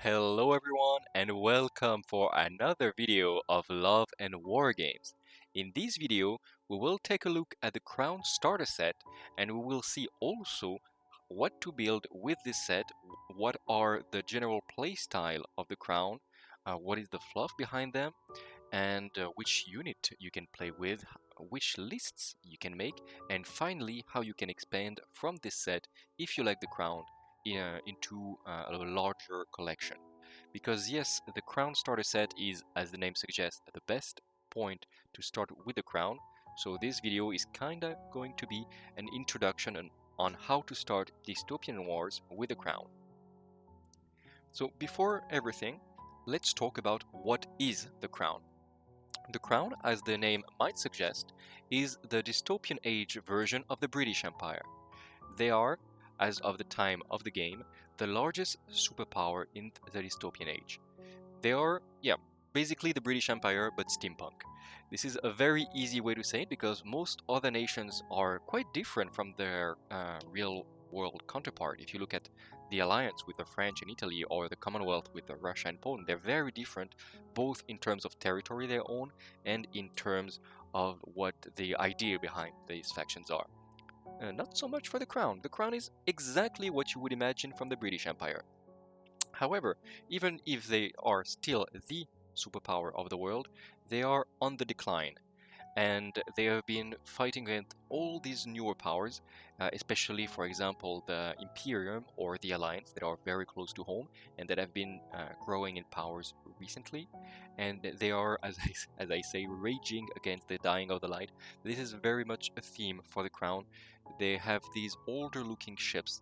Hello everyone and welcome for another video of Love and Wargames. In this video, we will take a look at the Crown starter set and we will see also what to build with this set, what are the general playstyle of the Crown, what is the fluff behind them, and which unit you can play with, which lists you can make, and finally how you can expand from this set if you like the Crown into a larger collection. Because yes, the Crown starter set is, as the name suggests, the best point to start with the Crown. So this video is kinda going to be an introduction on how to start Dystopian Wars with the Crown. So before everything, let's talk about what is the Crown. The Crown, as the name might suggest, is the dystopian age version of the British Empire. They are, as of the time of the game, the largest superpower in the dystopian age. They are, basically the British Empire but steampunk. This is a very easy way to say it because most other nations are quite different from their real world counterpart. If you look at the alliance with the French and Italy or the Commonwealth with Russia and Poland, they're very different both in terms of territory they own and in terms of what the idea behind these factions are. Not so much for the Crown. The Crown is exactly what you would imagine from the British Empire. However, even if they are still the superpower of the world, they are on the decline. And they have been fighting against all these newer powers, especially, for example, the Imperium or the Alliance that are very close to home and that have been growing in powers recently. And they are, as I say, raging against the dying of the light. This is very much a theme for the Crown. They have these older looking ships,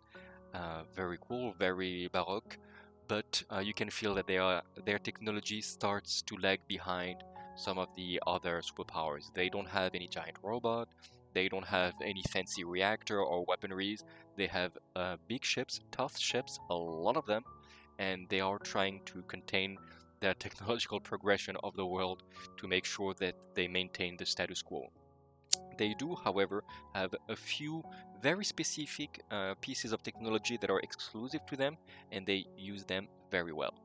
very cool, very baroque, but you can feel that their technology starts to lag behind some of the other superpowers. They don't have any giant robot, they don't have any fancy reactor or weaponries. They have big ships, tough ships, a lot of them, and they are trying to contain the technological progression of the world to make sure that they maintain the status quo. They do, however, have a few very specific pieces of technology that are exclusive to them, and they use them very well.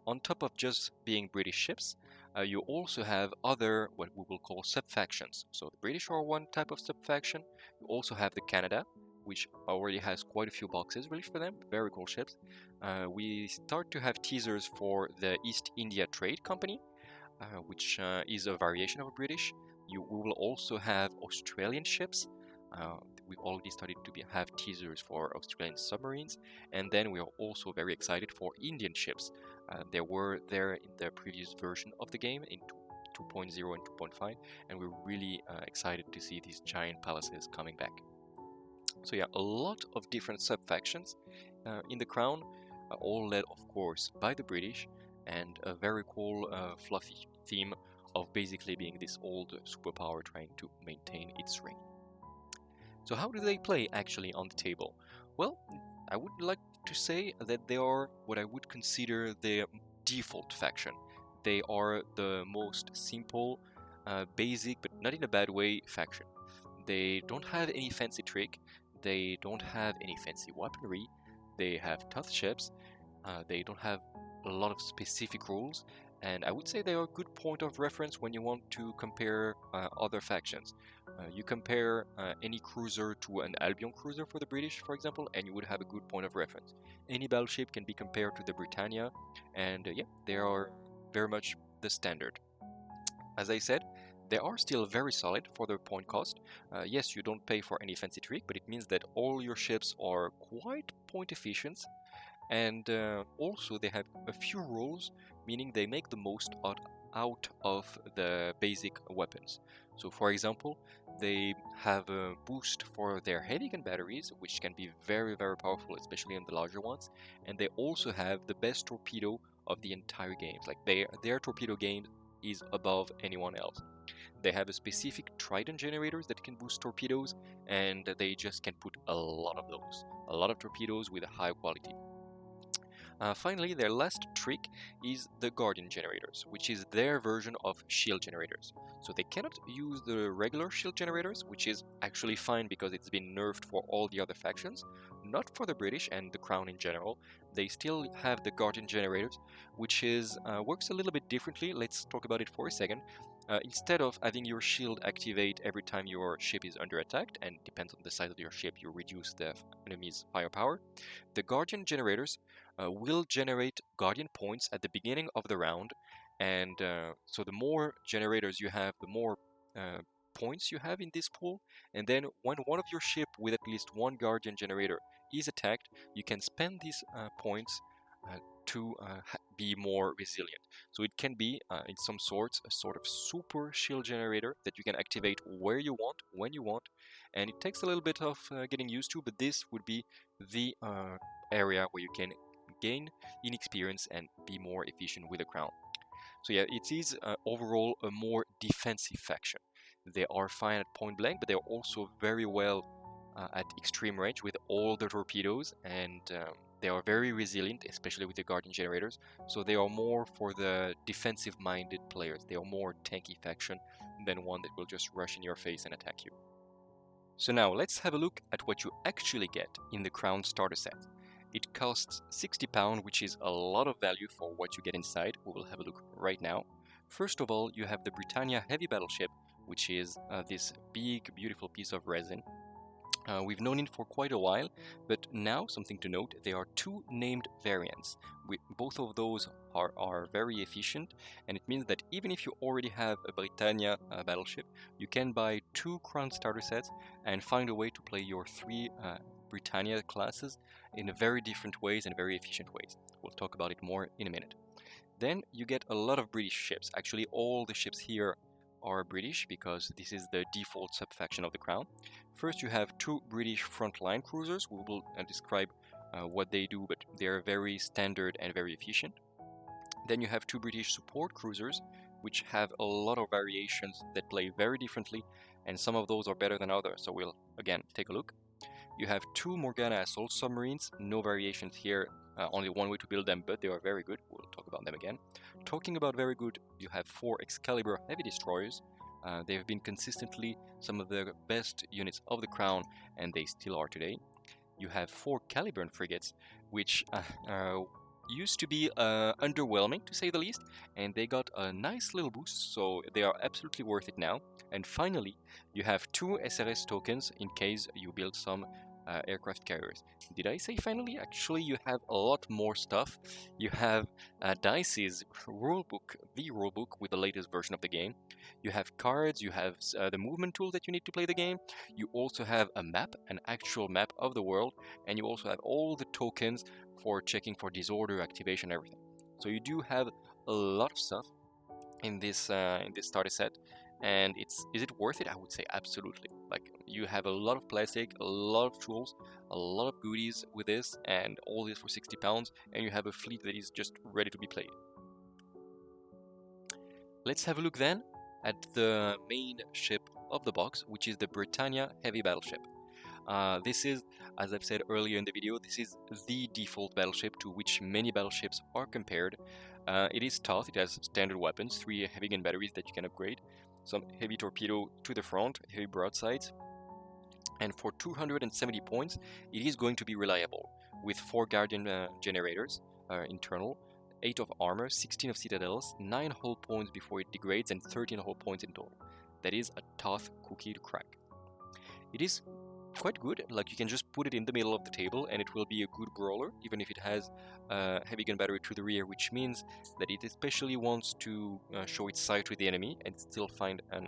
On top of just being British ships, you also have other, what we will call sub-factions. So the British are one type of sub-faction. You also have the Canada, which already has quite a few boxes released for them, very cool ships. We start to have teasers for the East India Trade Company, which is a variation of a British. We will also have Australian ships. We've already started to have teasers for Australian submarines, and then we are also very excited for Indian ships. They were there in the previous version of the game in 2.0 and 2.5, and we're really excited to see these giant palaces coming back. So yeah, a lot of different sub-factions in the Crown, all led of course by the British, and a very cool fluffy theme of basically being this old superpower trying to maintain its reign. So how do they play actually on the table? Well, I would like to say that they are what I would consider the default faction. They are the most simple, basic, but not in a bad way, faction. They don't have any fancy trick, they don't have any fancy weaponry, they have tough ships, they don't have a lot of specific rules, and I would say they are a good point of reference when you want to compare other factions. You compare any cruiser to an Albion cruiser for the British, for example, and you would have a good point of reference. Any battleship can be compared to the Britannia, and yeah, they are very much the standard. As I said, they are still very solid for their point cost. Yes, you don't pay for any fancy trick, but it means that all your ships are quite point efficient, and also they have a few rules, meaning they make the most out of the basic weapons. So for example, they have a boost for their heavy gun batteries, which can be very powerful, especially in the larger ones, and they also have the best torpedo of the entire game. Like their torpedo game is above anyone else. They have a specific Trident generators that can boost torpedoes, and they just can put a lot of those, a lot of torpedoes with a high quality. Finally, their last trick is the Guardian generators, which is their version of shield generators. So they cannot use the regular shield generators, which is actually fine because it's been nerfed for all the other factions, not for the British and the Crown in general. They still have the Guardian generators, which is works a little bit differently. Let's talk about it for a second. Instead of having your shield activate every time your ship is under attack, and depends on the size of your ship, you reduce the enemy's firepower, the Guardian generators will generate Guardian points at the beginning of the round, and so the more generators you have, the more points you have in this pool, and then when one of your ship with at least one Guardian generator is attacked, you can spend these points to be more resilient. So it can be, in some sorts, a sort of super shield generator that you can activate where you want, when you want, and it takes a little bit of getting used to, but this would be the area where you can gain in experience and be more efficient with the crown. So yeah, it is overall a more defensive faction. They are fine at point blank, but they're also very well at extreme range with all the torpedoes, and they are very resilient, especially with the Guardian generators. So they are more for the defensive-minded players. They are more tanky faction than one that will just rush in your face and attack you. So now let's have a look at what you actually get in the Crown starter set. It costs £60, which is a lot of value for what you get inside. We will have a look right now. First of all, you have the Britannia heavy battleship, which is this big, beautiful piece of resin. We've known it for quite a while, but now something to note, there are two named variants. Both of those are very efficient, and it means that even if you already have a Britannia battleship, you can buy two Crown starter sets and find a way to play your three Britannia classes in very different ways and very efficient ways. We'll talk about it more in a minute. Then you get a lot of British ships. Actually, all the ships here are British because this is the default subfaction of the Crown. First, you have two British Frontline cruisers. We will describe what they do, but they are very standard and very efficient. Then you have two British support cruisers, which have a lot of variations that play very differently, and some of those are better than others, so we'll again take a look. You have two Morgana assault submarines, no variations here, only one way to build them, but they are very good. We'll talk about them again. Talking about very good, you have four Excalibur heavy destroyers. They have been consistently some of the best units of the Crown, and they still are today. You have four Caliburn frigates, which used to be underwhelming, to say the least, and they got a nice little boost, so they are absolutely worth it now. And finally, you have two SRS tokens in case you build some aircraft carriers. Did I say finally? Actually, you have a lot more stuff. You have DICE's rulebook, the rulebook with the latest version of the game. You have cards, you have the movement tools that you need to play the game. You also have a map, an actual map of the world, and you also have all the tokens for checking for disorder, activation, everything. So you do have a lot of stuff in this starter set. And is it worth it? I would say absolutely. Like, you have a lot of plastic, a lot of tools, a lot of goodies with this, and all this for £60, and you have a fleet that is just ready to be played. Let's have a look then at the main ship of the box, which is the Britannia heavy battleship. This is, as I've said earlier in the video, this is the default battleship to which many battleships are compared. It is tough, it has standard weapons, 3 heavy gun batteries that you can upgrade, some heavy torpedo to the front, heavy broadsides, and for 270 points it is going to be reliable, with 4 Guardian generators internal, 8 of armor, 16 of citadels, 9 hull points before it degrades, and 13 hull points in total. That is a tough cookie to crack. It is quite good, like you can just put it in the middle of the table and it will be a good brawler, even if it has a heavy gun battery to the rear, which means that it especially wants to show its sight to the enemy and still find a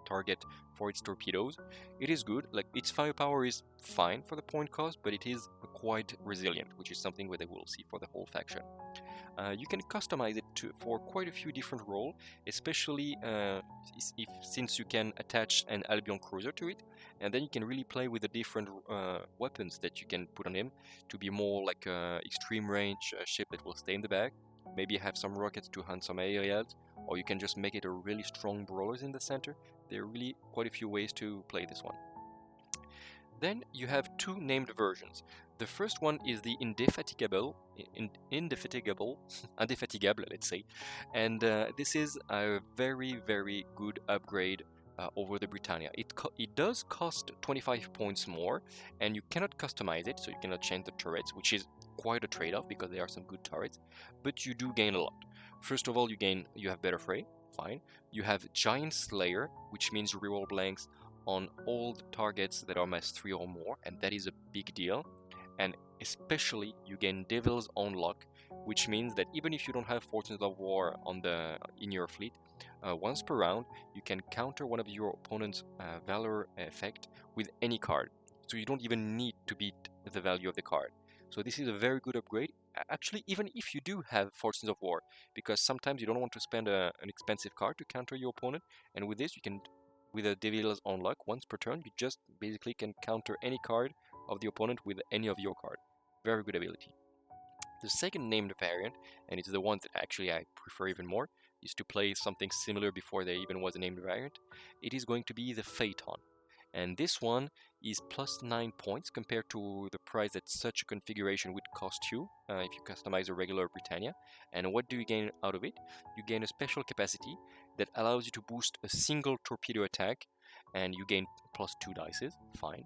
target for its torpedoes. It is good, like its firepower is fine for the point cost, but it is quite resilient, which is something that we will see for the whole faction. You can customize it for quite a few different roles, especially since you can attach an Albion cruiser to it, and then you can really play with the different weapons that you can put on him to be more like an extreme range ship that will stay in the back. Maybe have some rockets to hunt some aerials, or you can just make it a really strong brawlers in the center. There are really quite a few ways to play this one. Then you have two named versions. The first one is the Indefatigable, Indefatigable, let's say, and this is a very, very good upgrade over the Britannia. It does cost 25 points more, and you cannot customize it, so you cannot change the turrets, which is quite a trade-off because there are some good turrets, but you do gain a lot. First of all, you have better fray, fine. You have Giant Slayer, which means you reroll blanks on all the targets that are mass 3 or more, and that is a big deal. And especially you gain Devil's Own Luck, which means that even if you don't have Fortunes of War in your fleet, once per round you can counter one of your opponent's Valor effect with any card. So you don't even need to beat the value of the card. So this is a very good upgrade. Actually, even if you do have Fortunes of War, because sometimes you don't want to spend an expensive card to counter your opponent, and with this you can, with a Devil's Own Luck, once per turn, you just basically can counter any card of the opponent with any of your card. Very good ability. The second named variant, and it's the one that actually I prefer even more, is to play something similar before there even was a named variant. It is going to be the Phaeton. And this one is plus 9 points compared to the price that such a configuration would cost you if you customize a regular Britannia. And what do you gain out of it? You gain a special capacity that allows you to boost a single torpedo attack, and you gain plus 2 dices, fine.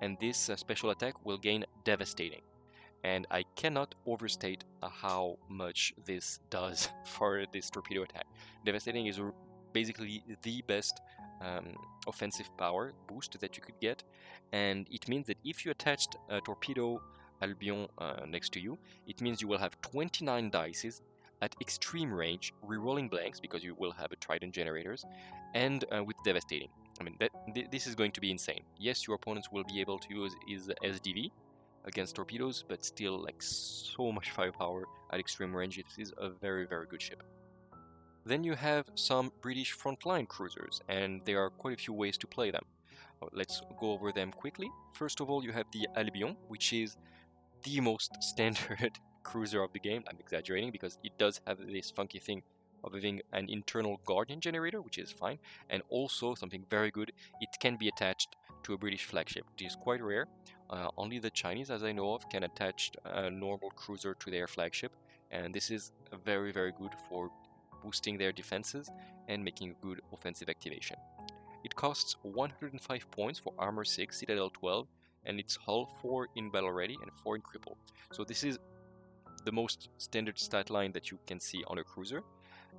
And this special attack will gain Devastating. And I cannot overstate how much this does for this torpedo attack. Devastating is basically the best offensive power boost that you could get, and it means that if you attached a torpedo Albion next to you, it means you will have 29 dices at extreme range, rerolling blanks because you will have a Trident generators, and with Devastating. I mean, this is going to be insane. Yes, your opponents will be able to use his SDV against torpedoes, but still, like, so much firepower at extreme range. This is a very, very good ship. Then you have some British frontline cruisers, and there are quite a few ways to play them. Let's go over them quickly. First of all, you have the Albion, which is the most standard cruiser of the game. I'm exaggerating because it does have this funky thing of having an internal Guardian generator, which is fine, and also something very good, it can be attached to a British flagship, which is quite rare. Only the Chinese, as I know of, can attach a normal cruiser to their flagship, and this is very, very good for boosting their defenses and making a good offensive activation. It costs 105 points for Armor 6, Citadel 12, and it's Hull 4 in Battle Ready and 4 in Cripple. So this is the most standard stat line that you can see on a cruiser,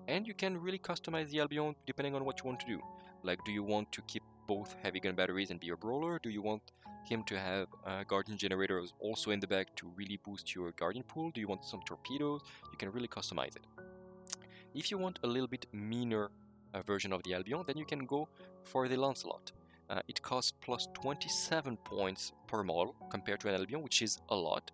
and you can really customize the Albion depending on what you want to do. Like, do you want to keep both heavy gun batteries and be a brawler? Do you want him to have Guardian generators also in the back to really boost your Guardian pool? Do you want some torpedoes? You can really customize it. If you want a little bit meaner version of the Albion, then you can go for the Lancelot. It costs plus 27 points per model compared to an Albion, which is a lot.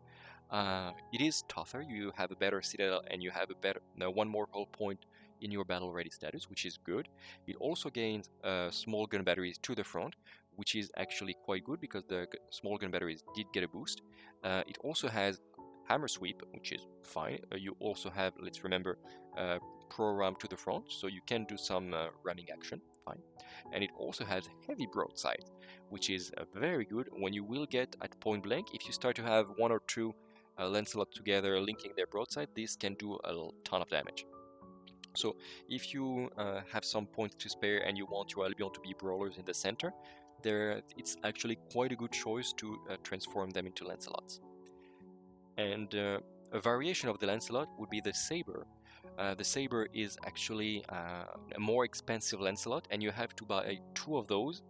It is tougher, you have a better Citadel, and you have a better one more hull point in your battle ready status, which is good. It also gains small gun batteries to the front, which is actually quite good because the small gun batteries did get a boost. It also has hammer sweep, which is fine. You also have, let's remember, pro ram to the front, so you can do some ramming action, fine. And it also has heavy broadside, which is very good when you will get at point blank. If you start to have one or two Lancelot together linking their broadside, this can do a ton of damage. So if you have some points to spare and you want your Albion to be brawlers in the center, it's actually quite a good choice to transform them into Lancelots. And a variation of the Lancelot would be the Saber. The Saber is actually a more expensive Lancelot, and you have to buy 2 of those.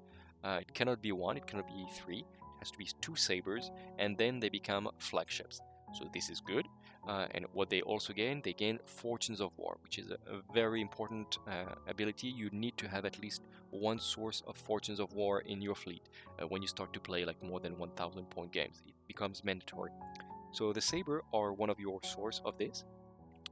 It cannot be 1, it cannot be 3, it has to be 2 Sabers, and then they become flagships. So this is good. And what they also gain, they gain Fortunes of War, which is a very important ability. You need to have at least one source of Fortunes of War in your fleet when you start to play like more than 1,000 point games. It becomes mandatory. So the Saber are one of your source of this,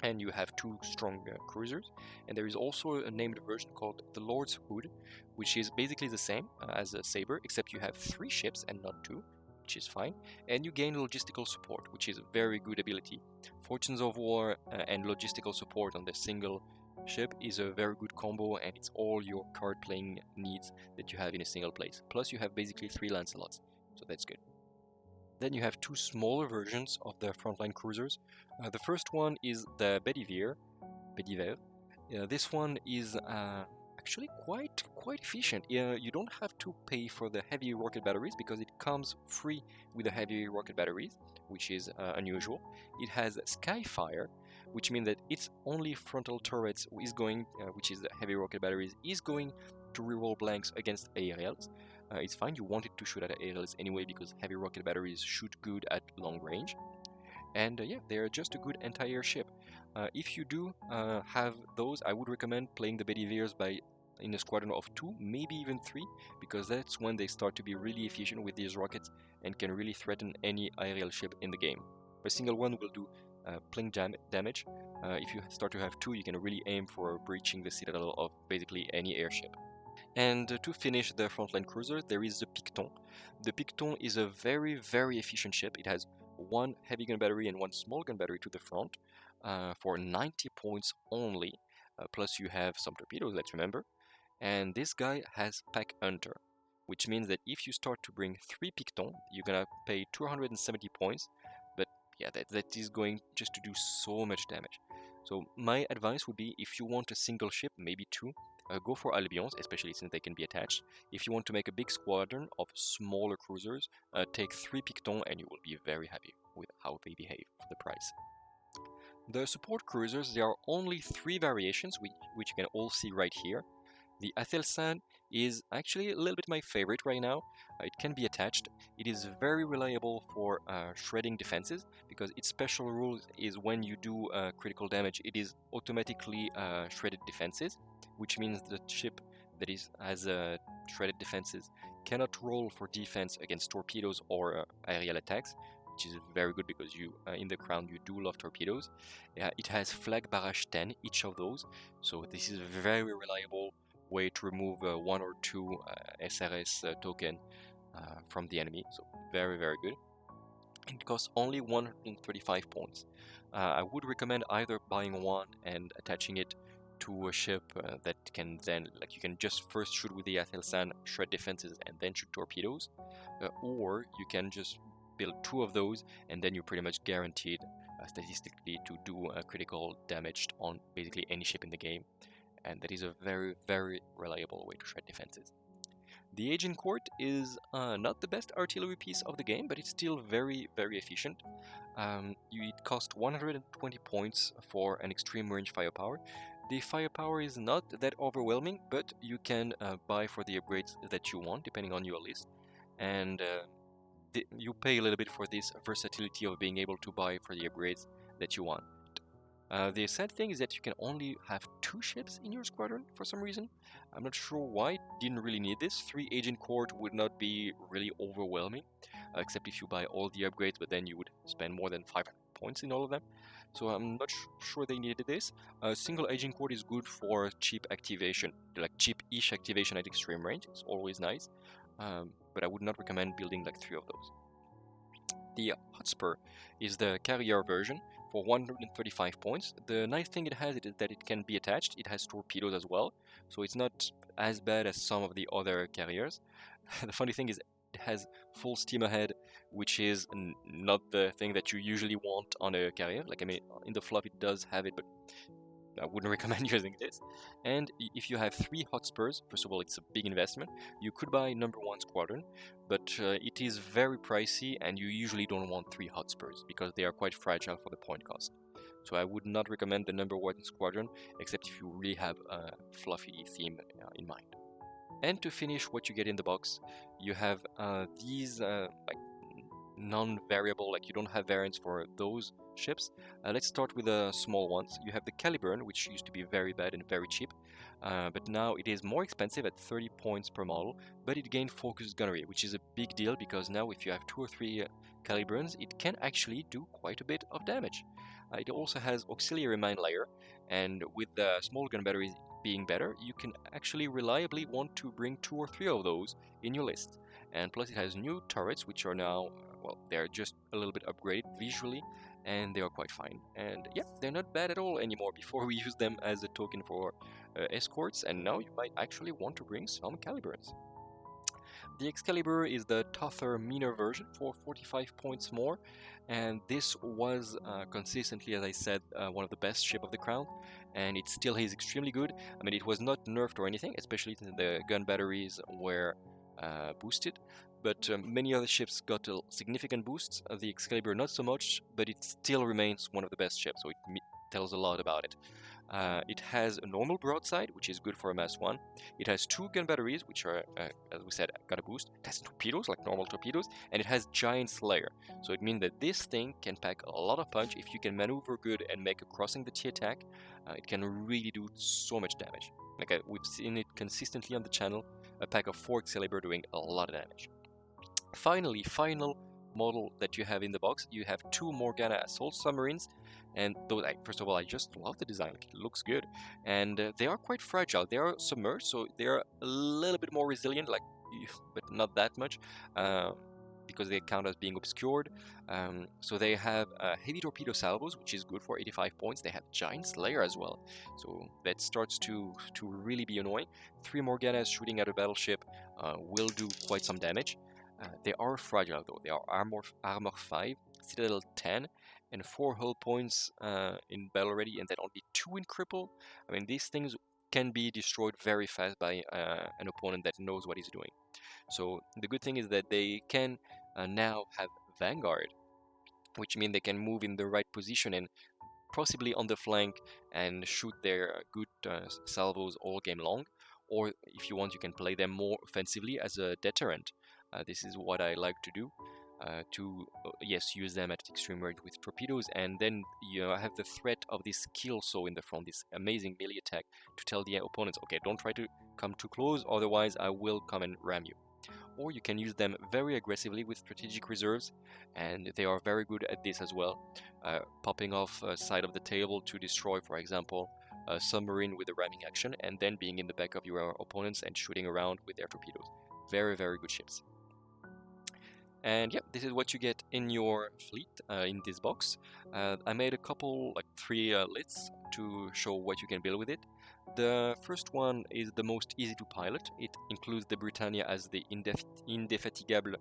and you have 2 strong cruisers. And there is also a named version called the Lord's Hood, which is basically the same as a Saber, except you have 3 ships and not 2, which is fine. And you gain logistical support, which is a very good ability. Fortunes of War and logistical support on the single ship is a very good combo, and it's all your card playing needs that you have in a single place. Plus you have basically 3 Lancelots. so that's good. Then you have two smaller versions of the Frontline cruisers. The first one is the Bedivere. This one is actually quite efficient. You don't have to pay for the heavy rocket batteries because it comes free with the heavy rocket batteries, which is unusual. It has Skyfire, which means that its only frontal turrets is going, which is the heavy rocket batteries, is going to reroll blanks against aerials. It's fine. You want it to shoot at aerials anyway because heavy rocket batteries shoot good at long range. And yeah, they're just a good anti-air ship. If you do have those, I would recommend playing the Bediveres in a squadron of 2, maybe even 3, because that's when they start to be really efficient with these rockets and can really threaten any aerial ship in the game. A single one will do pling damage. If you start to have 2, you can really aim for breaching the citadel of basically any airship. And to finish the Frontline cruiser, there is the Picton. The Picton is a very efficient ship. It has one heavy gun battery and one small gun battery to the front for 90 points only. Plus you have some torpedoes, let's remember. And this guy has Pack Hunter, which means that if you start to bring 3 Picton, you're gonna pay 270 points. But yeah, that is going just to do so much damage. So my advice would be, if you want a single ship, maybe 2, go for Albions, especially since they can be attached. If you want to make a big squadron of smaller cruisers, take 3 Picton and you will be very happy with how they behave for the price. The support cruisers, there are only 3 variations, which you can all see right here. The Athelstan is actually a little bit my favorite right now. It can be attached. It is very reliable for shredding defenses because its special rule is when you do critical damage, it is automatically shredded defenses, which means the ship that has shredded defenses cannot roll for defense against torpedoes or aerial attacks, which is very good because you in the crown you do love torpedoes. It has flag barrage 10, each of those, so this is very reliable way to remove 1 or 2 SRS token from the enemy, so very good. It costs only 135 points. I would recommend either buying one and attaching it to a ship that can then, like, you can just first shoot with the Athelstan, shred defenses, and then shoot torpedoes, or you can just build 2 of those, and then you're pretty much guaranteed statistically to do critical damage on basically any ship in the game. And that is a very reliable way to shred defenses. The Agincourt is not the best artillery piece of the game, but it's still very efficient. It costs 120 points for an extreme range firepower. The firepower is not that overwhelming, but you can buy for the upgrades that you want, depending on your list. And you pay a little bit for this versatility of being able to buy for the upgrades that you want. The sad thing is that you can only have 2 ships in your squadron for some reason. I'm not sure why, didn't really need this. 3 Agincourt would not be really overwhelming, except if you buy all the upgrades, but then you would spend more than 500 points in all of them. So I'm not sure they needed this. A single Agincourt is good for cheap activation, like cheap-ish activation at extreme range. It's always nice, but I would not recommend building like 3 of those. The Hotspur is the carrier version for 135 points. The nice thing it has is that it can be attached. It has torpedoes as well, so it's not as bad as some of the other carriers. The funny thing is it has full steam ahead, which is not the thing that you usually want on a carrier. Like, I mean, in the Fluff it does have it, but I wouldn't recommend using this. And if you have 3 Hotspurs, first of all, it's a big investment. You could buy number 1 squadron, but it is very pricey, and you usually don't want 3 Hotspurs because they are quite fragile for the point cost. So I would not recommend the number 1 squadron, except if you really have a fluffy theme in mind. And to finish what you get in the box, you have these like non-variable, like you don't have variants for those ships. Let's start with the small ones. You have the Caliburn, which used to be very bad and very cheap, but now it is more expensive at 30 points per model, but it gained focused gunnery, which is a big deal because now if you have 2 or 3 Caliburns, it can actually do quite a bit of damage. It also has auxiliary mine layer, and with the small gun batteries being better, you can actually reliably want to bring 2 or 3 of those in your list. And plus it has new turrets, which are now, well, they're just a little bit upgraded visually, and they are quite fine. And yeah, they're not bad at all anymore. Before we used them as a token for escorts, and now you might actually want to bring some Caliburns. The Excalibur is the tougher, meaner version for 45 points more, and this was consistently, as I said, one of the best ship of the crown, and it still is extremely good. I mean, it was not nerfed or anything, especially the gun batteries were boosted, but many other ships got significant boosts. The Excalibur not so much, but it still remains one of the best ships, so it tells a lot about it. It has a normal broadside, which is good for a mass 1. It has 2 gun batteries, which are, as we said, got a boost. It has torpedoes, like normal torpedoes, and it has giant slayer. So it means that this thing can pack a lot of punch. If you can maneuver good and make a crossing the T attack, it can really do so much damage. Like we've seen it consistently on the channel, a pack of 4 Excalibur doing a lot of damage. Finally, final model that you have in the box, you have 2 Morgana Assault Submarines, and those, first of all, I just love the design. Like, it looks good, and they are quite fragile. They are submerged, so they are a little bit more resilient, like, but not that much, because they count as being obscured. So they have heavy torpedo salvos, which is good for 85 points. They have giant slayer as well, so that starts to really be annoying. 3 Morganas shooting at a battleship will do quite some damage. They are fragile though. They are armor 5, citadel 10, and 4 hull points in battle ready, and then only 2 in cripple. I mean, these things can be destroyed very fast by an opponent that knows what he's doing. So the good thing is that they can now have Vanguard, which means they can move in the right position and possibly on the flank and shoot their good salvos all game long. Or if you want, you can play them more offensively as a deterrent. This is what I like to do. Yes, use them at extreme range with torpedoes, and then you have the threat of this kill saw in the front, this amazing melee attack, to tell the opponents, okay, don't try to come too close, otherwise I will come and ram you. Or you can use them very aggressively with strategic reserves, and they are very good at this as well, popping off side of the table to destroy, for example, a submarine with a ramming action, and then being in the back of your opponents and shooting around with their torpedoes. Very, very good ships. And yeah, this is what you get in your fleet in this box. I made a couple, like 3 lists to show what you can build with it. The first one is the most easy to pilot. It includes the Britannia as the indefatigable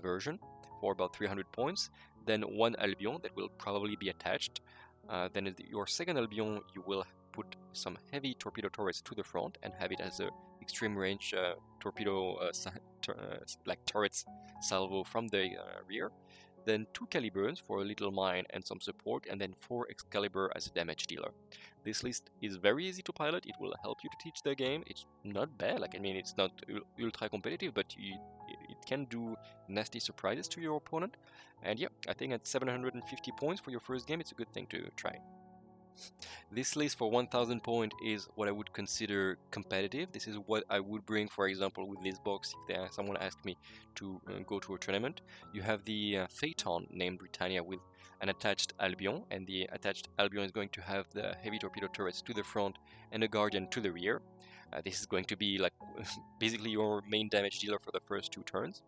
version for about 300 points. Then 1 Albion that will probably be attached. Then your second Albion, you will put some heavy torpedo turrets to the front and have it as a extreme range torpedo like turrets salvo from the rear. Then 2 Caliburs for a little mine and some support, and then 4 Excalibur as a damage dealer. This list is very easy to pilot. It will help you to teach the game. It's not bad. Like, I mean, it's not ultra competitive, but it can do nasty surprises to your opponent. And yeah, I think at 750 points for your first game, it's a good thing to try. This list for 1000 points is what I would consider competitive. This is what I would bring, for example, with this box if someone asked me to go to a tournament. You have the Phaeton named Britannia with an attached Albion, and the attached Albion is going to have the heavy torpedo turrets to the front and a Guardian to the rear. This is going to be like basically your main damage dealer for the first 2 turns.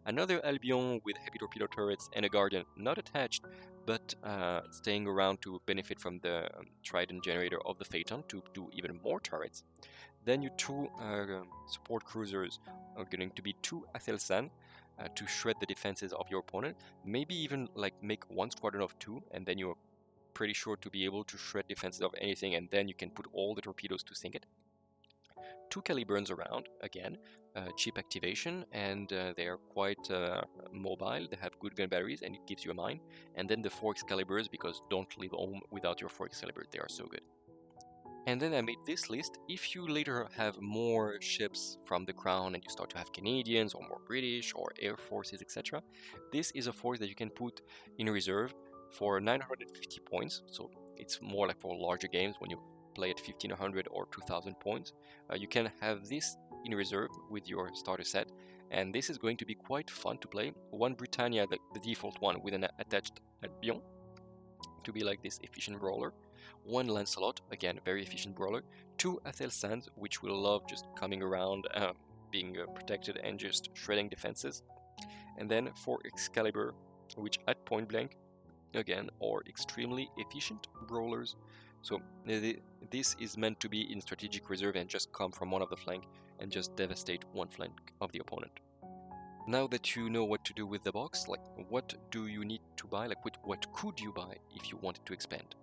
Another Albion with heavy torpedo turrets and a Guardian not attached, but staying around to benefit from the Trident generator of the Phaeton to do even more turrets. Then your 2 support cruisers are going to be 2 Athelstan to shred the defenses of your opponent. Maybe even like make 1 squadron of 2, and then you're pretty sure to be able to shred defenses of anything, and then you can put all the torpedoes to sink it. 2 Caliburns around, again, cheap activation, and they are quite mobile. They have good gun batteries, and it gives you a mine. And then the 4 Excaliburs, because don't leave home without your 4 Excaliburs, they are so good. And then I made this list. If you later have more ships from the Crown and you start to have Canadians or more British or Air Forces, etc., this is a force that you can put in reserve for 950 points. So it's more like for larger games when you play at 1500 or 2000 points. You can have this in reserve with your starter set, and this is going to be quite fun to play. 1 Britannia, the default one, with an attached Albion to be like this efficient brawler. 1 Lancelot, again very efficient brawler. 2 Athelstans, which will love just coming around, being protected and just shredding defenses. And then 4 Excalibur, which at point blank again are extremely efficient brawlers. So this is meant to be in strategic reserve and just come from one of the flank and just devastate one flank of the opponent. Now that you know what to do with the box, like what do you need to buy, like what could you buy if you wanted to expand?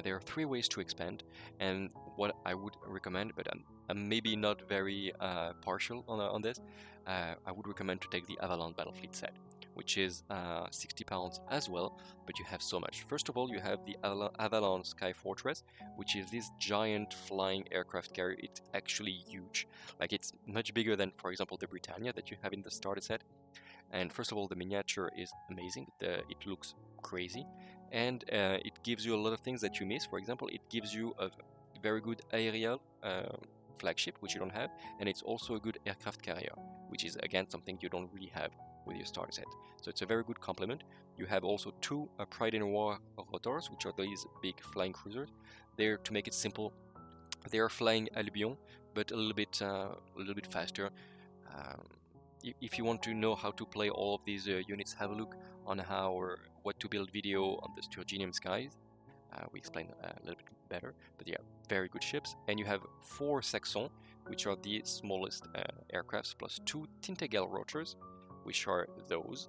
There are 3 ways to expand, and what I would recommend, but I'm maybe not very partial on this, I would recommend to take the Avalon Battlefleet set, which is £60 as well, but you have so much. First of all, you have the Avalon Sky Fortress, which is this giant flying aircraft carrier. It's actually huge. Like, it's much bigger than, for example, the Britannia that you have in the starter set. And first of all, the miniature is amazing. It looks crazy, and it gives you a lot of things that you miss. For example, it gives you a very good aerial flagship, which you don't have, and it's also a good aircraft carrier, which is again something you don't really have with your starter set. So it's a very good complement. You have also 2 Pride in War rotors, which are these big flying cruisers. They're, to make it simple, they are flying Albion, but a little bit faster. If you want to know how to play all of these units, have a look on how or what to build video on the Sturginium skies. We explain a little bit better, but yeah, very good ships. And you have 4 Saxons, which are the smallest aircrafts, plus 2 Tintegel rotors, which are those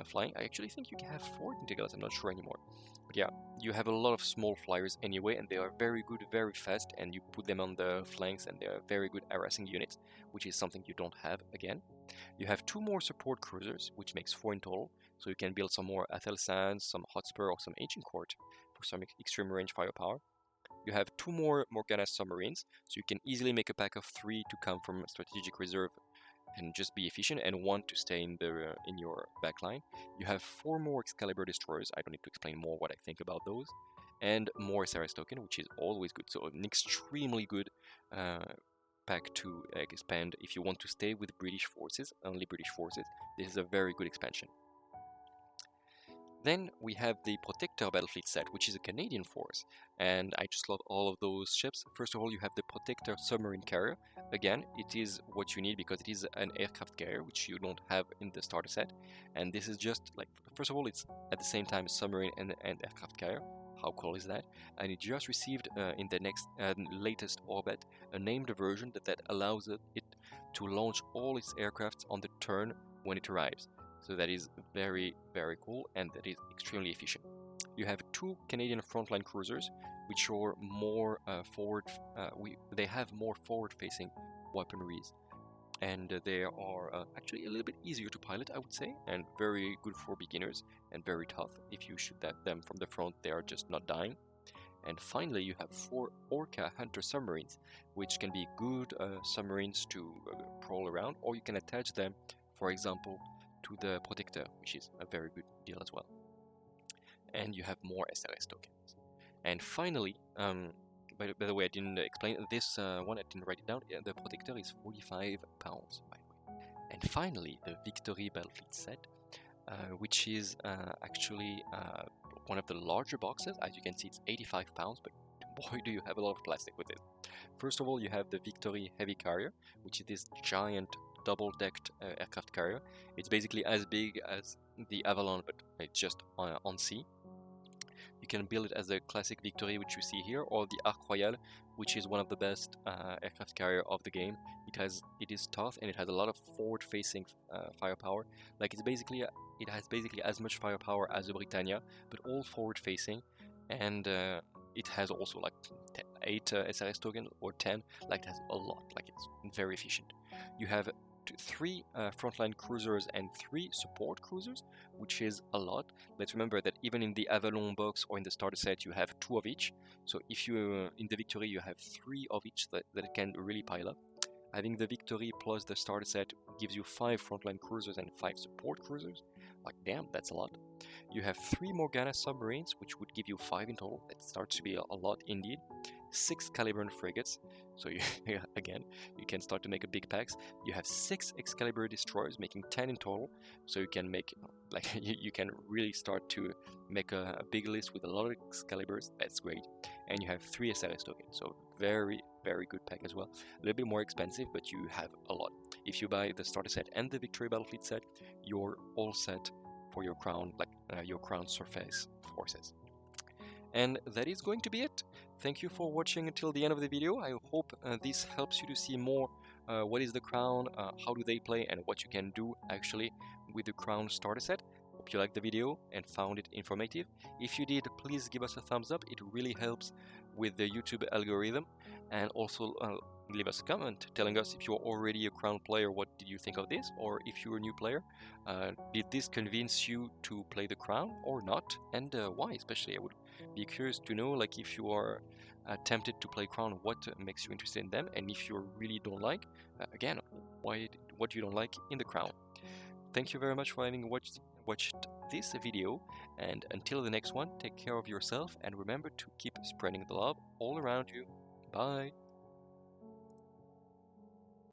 flying. I actually think you can have 4 Tintegels, I'm not sure anymore. But yeah, you have a lot of small flyers anyway, and they are very good, very fast, and you put them on the flanks, and they are very good harassing units, which is something you don't have again. You have 2 more support cruisers, which makes 4 in total, so you can build some more Athelsans, some Hotspur, or some Ancient Court for some extreme range firepower. You have 2 more Morgana submarines, so you can easily make a pack of 3 to come from strategic reserve and just be efficient, and 1 to stay in your backline. You have 4 more Excalibur destroyers. I don't need to explain more what I think about those, and more SRS token, which is always good. So an extremely good pack to expand if you want to stay with British forces, only British forces. This is a very good expansion. Then we have the Protector Battlefleet set, which is a Canadian force, and I just love all of those ships. First of all, you have the Protector Submarine Carrier. Again, it is what you need because it is an aircraft carrier, which you don't have in the starter set. And this is just like, first of all, it's at the same time a submarine and aircraft carrier. How cool is that? And it just received in the latest orbit a named version that allows it to launch all its aircrafts on the turn when it arrives. So that is very, very cool, and that is extremely efficient. You have 2 Canadian Frontline cruisers, which are more they have more forward-facing weaponries, and they are actually a little bit easier to pilot, I would say, and very good for beginners, and very tough. If you shoot at them from the front, they are just not dying. And finally, you have 4 Orca Hunter submarines, which can be good submarines to prowl around, or you can attach them, for example, to the Protector, which is a very good deal as well. And you have more SLS tokens. And finally, by the way, I didn't explain this one, I didn't write it down. The Protector is £45, by the way. And finally, the Victory Battlefleet set, which is actually one of the larger boxes. As you can see, it's £85, but boy, do you have a lot of plastic with it. First of all, you have the Victory Heavy Carrier, which is this giant double-decked aircraft carrier. It's basically as big as the Avalon, but it's just on sea. You can build it as a classic Victory, which you see here, or the Arc Royal, which is one of the best aircraft carrier of the game. It is tough, and it has a lot of forward-facing firepower. Like it has basically as much firepower as the Britannia, but all forward-facing, and it has also like 8 SRS tokens or 10. Like it has a lot. Like it's very efficient. You have 3 frontline cruisers and 3 support cruisers, which is a lot. Let's remember that even in the Avalon box or in the starter set, you have 2 of each. So if you in the Victory, you have 3 of each that can really pile up. I think the Victory plus the starter set gives you 5 frontline cruisers and 5 support cruisers. Like, damn, that's a lot. You have 3 Morgana submarines, which would give you 5 in total. That starts to be a lot indeed. 6 Caliburn frigates, so again, you can start to make a big packs. You have 6 Excalibur destroyers, making 10 in total, so you can make, like, you can really start to make a big list with a lot of Excaliburs. That's great. And you have 3 SLS tokens, so very, very good pack as well. A little bit more expensive, but you have a lot. If you buy the starter set and the Victory Battlefleet set, you're all set for your crown, like your crown surface forces. And that is going to be it. Thank you for watching until the end of the video. I hope this helps you to see more what is the crown, how do they play, and what you can do actually with the crown starter set. Hope you liked the video and found it informative. If you did, please give us a thumbs up. It really helps with the YouTube algorithm. And also leave us a comment telling us if you're already a crown player, what did you think of this, or if you're a new player, did this convince you to play the crown or not, and why especially. I would be curious to know, like, if you are tempted to play crown, what makes you interested in them, and if you really don't like, again, what you don't like in the crown. Thank you very much for having watched this video, and until the next one, take care of yourself and remember to keep spreading the love all around you. Bye!